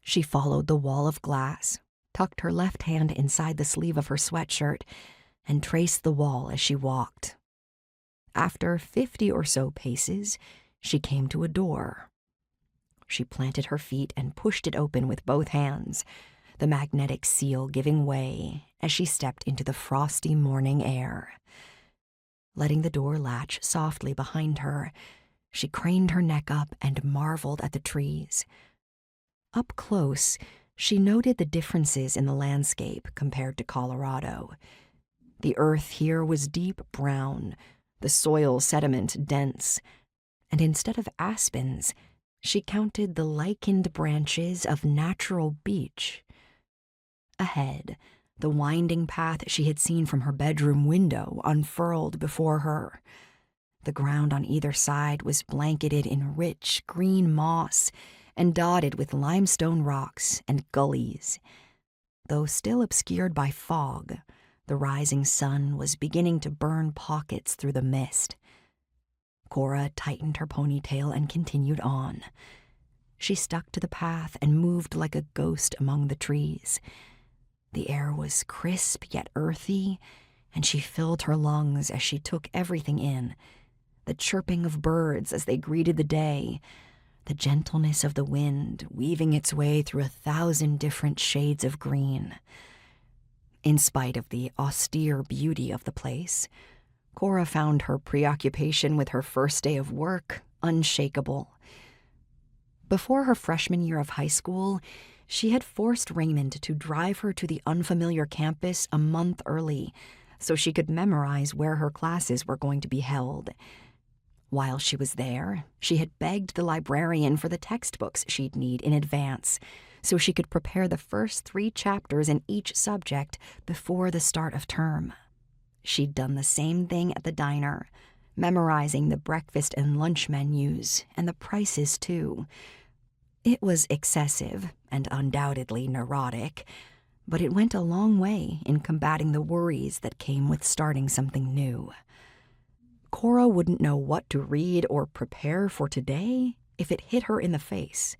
She followed the wall of glass, tucked her left hand inside the sleeve of her sweatshirt, and traced the wall as she walked. After 50 or so paces, she came to a door. She planted her feet and pushed it open with both hands, the magnetic seal giving way as she stepped into the frosty morning air. Letting the door latch softly behind her, she craned her neck up and marveled at the trees. Up close, she noted the differences in the landscape compared to Colorado. The earth here was deep brown, the soil sediment dense, and instead of aspens, she counted the lichened branches of natural beech. Ahead, the winding path she had seen from her bedroom window unfurled before her. The ground on either side was blanketed in rich green moss and dotted with limestone rocks and gullies. Though still obscured by fog, the rising sun was beginning to burn pockets through the mist. Cora tightened her ponytail and continued on. She stuck to the path and moved like a ghost among the trees. The air was crisp yet earthy, and she filled her lungs as she took everything in. The chirping of birds as they greeted the day, the gentleness of the wind weaving its way through 1,000 different shades of green. In spite of the austere beauty of the place, Cora found her preoccupation with her first day of work unshakable. Before her freshman year of high school, she had forced Raymond to drive her to the unfamiliar campus a month early so she could memorize where her classes were going to be held. While she was there, she had begged the librarian for the textbooks she'd need in advance so she could prepare the first 3 chapters in each subject before the start of term. She'd done the same thing at the diner, memorizing the breakfast and lunch menus, and the prices too. It was excessive and undoubtedly neurotic, but it went a long way in combating the worries that came with starting something new. Cora wouldn't know what to read or prepare for today if it hit her in the face.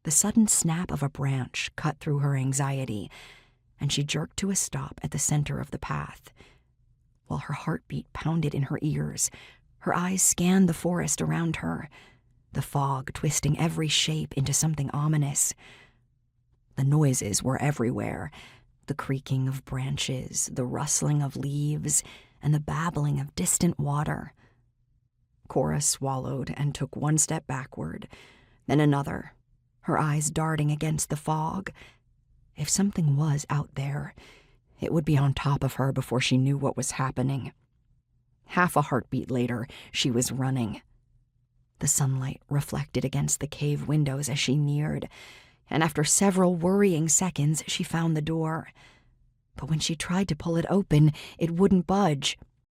The sudden snap of a branch cut through her anxiety, and she jerked to a stop at the center of the path. While her heartbeat pounded in her ears, her eyes scanned the forest around her, the fog twisting every shape into something ominous. The noises were everywhere, the creaking of branches, the rustling of leaves, and the babbling of distant water. Cora swallowed and took one step backward, then another, her eyes darting against the fog. If something was out there, it would be on top of her before she knew what was happening. Half a heartbeat later, she was running. The sunlight reflected against the cave windows as she neared, and after several worrying seconds, she found the door. But when she tried to pull it open, it wouldn't budge.